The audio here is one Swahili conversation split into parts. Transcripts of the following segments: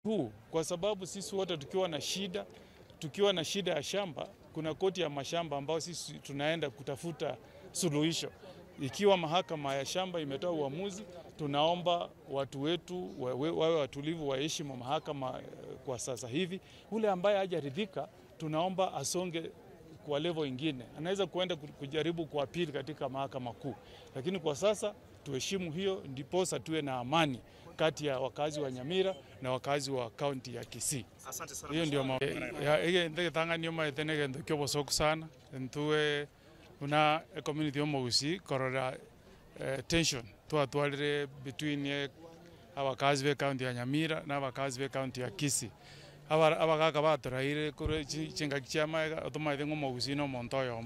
huu, kwa sababu sisi wote tukiwa na shida ya shamba, kuna koti ya mashamba ambao sisi tunaenda kutafuta suluhisho. Ikiwa mahakama ya shamba imetoa uamuzi, tunaomba watu wetu wawe watulivu, waheshimu mahakama kwa sasa hivi. Ule ambaye hajaridhika tunaomba asonge kwa level ingine. Anaweza kuenda kujaribu kwa appeal katika mahakama kuu. Lakini kwa sasa tuheshimu hiyo, ndiposa tuwe na amani kati ya wakazi wa Nyamira na wakazi wa kaunti ya Kisii. Asante sana. Hiyo ndio mambo. Ndege tangani ma etene ndo kyobo sok sana. Ntuwe una community omugusi korora tension twatwalire between abakazi be kaunti ya Nyamira na abakazi be kaunti ya Kisii. Abagaka baturaire kure chinga kichama otomaide ngomugusi no montoyo.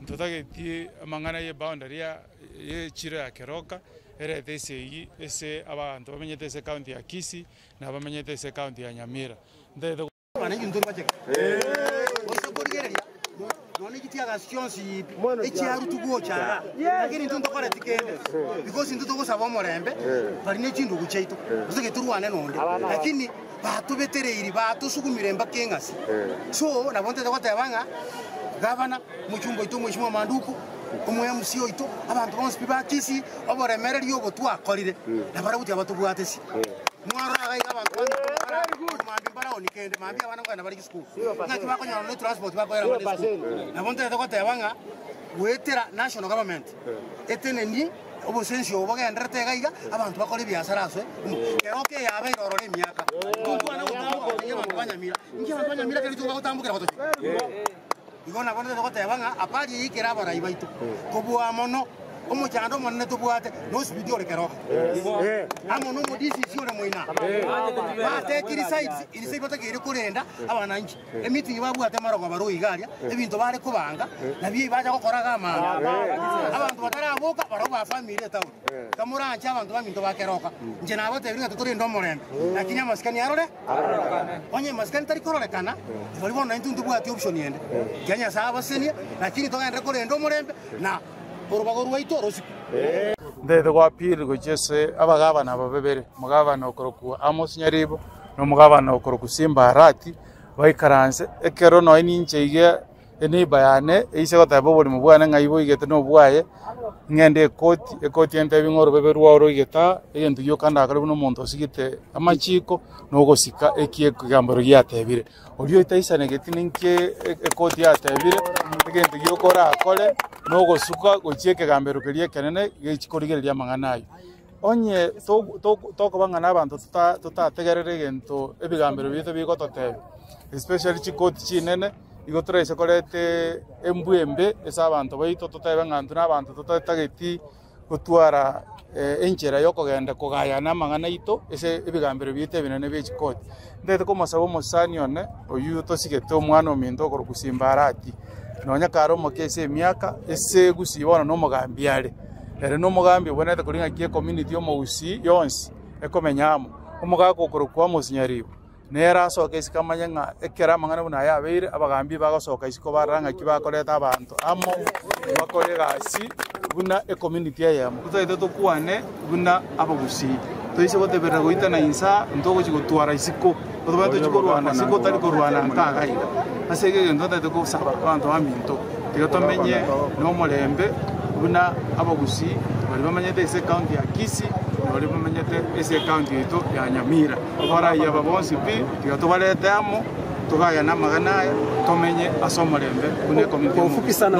Ntotageti amangana ye boundary ya chiro ya Keroka ere tese ese abantu bamenyete ese county ya Kisii na bamenyete ese county ya Nyamira. Ndede bana yinduru bacheka none kitia gasionsi echiaru tugocha lakini ntunto kora tikende because ntunto gusaba omorembe bari ne chindu guchaito uzige turwane nonde lakini batubetereiri batusugumire mbakengasi so nabonte twatebanga gavana muchumbo ito mwishimo manduku omwe musio ito abantu bonse biba Kisii oboremereri ogo twakorire na barabuti abatubwatesi mwaro agai abantu mambi bara onikende mambi abana ngana bari school ngaki bakonyana no transport bakoyera bari school nabonte twatebanga wetera national government eteneni obusensi obogendrete gaiga abantu bakore biashara aswe keroke yabe irorore myaka tubwana gutambukira Nyamira nje abantu Nyamira kali tugutambukira goto igona bonde twatebanga apari yikira bara ibaito kobwa mono omuchando monne tubwate no video lekeroka amo no modisi sione moina bate kiri sites ilise bata kiri kurenda abana nje meeting babwate marogo baro igaria ebintu bare kubanga nabiye baja gukoraga amana abantu batarabuka baro ba family tawo kamuranje abantu baminto bakeroka nje nabo tebinga tuturendo morembe lakini amaskani yarore onye maskani tari kororekana bari bona intuntu bwate option yende Kenya saba senia lakini togaenda kurendo morembe na ndede kwa appeal gochese abagabana babebere mugabana okoroku Amos Nyaribo no mugabana okoroku Simba Arati baikaranse ekero no ininche ige eni bayane eise gotabo boli mubwana ngaibo igete no bwaye ngende ekoti ente bingoro beberwa oro igeta egentu yokanda akari no muntu osigite amachiko no gosika ekie kugamboro yatebire olio itaisane getininke ekoti yatebire egentu yokora akole no gosuka gochieke gambero kerie kenene gechikorigereria manganayo onye toko bangana abantu tutategerere gento ebigambero bito bigototebe especially chikoti chinene igotorese korete embwembe esa abantu baito tutebe ngantu nabantu tutatageti gotwara enchera yokogenda kugayana mangana ito ese ebigambero bite binene bechikoti ndete komasabo mosani one oyu tosigete omwana ominto okoro Simba Arati nonya karo mokese miaka ese gusibona no mogambiare ere no mogambi bonete kuringa kie community omugusi yonsi ekomenyamo omugako okoro Amos Nyaribo nera soka isikamanya nga ekera mangana buna yabeire abagambi bagosoka isiko baranga kibakoreta abantu amo bakore gasi buna community yamo kutaite tokwane buna abagusi toise botebera goita na insa ntogo chigotwara isiko otobato chikorwana siko tali korwana ntagaira asege gendo tate ko saba abantu baminto tigotomenye no molembe buna abagusi bali bamanyete ise county ya Kisii bali bamanyete ise county ito ya Nyamira ora ya babonsi pi tigotobaletamo tugaya na magana tomenye asomolembe kune community Kwa ufupi sana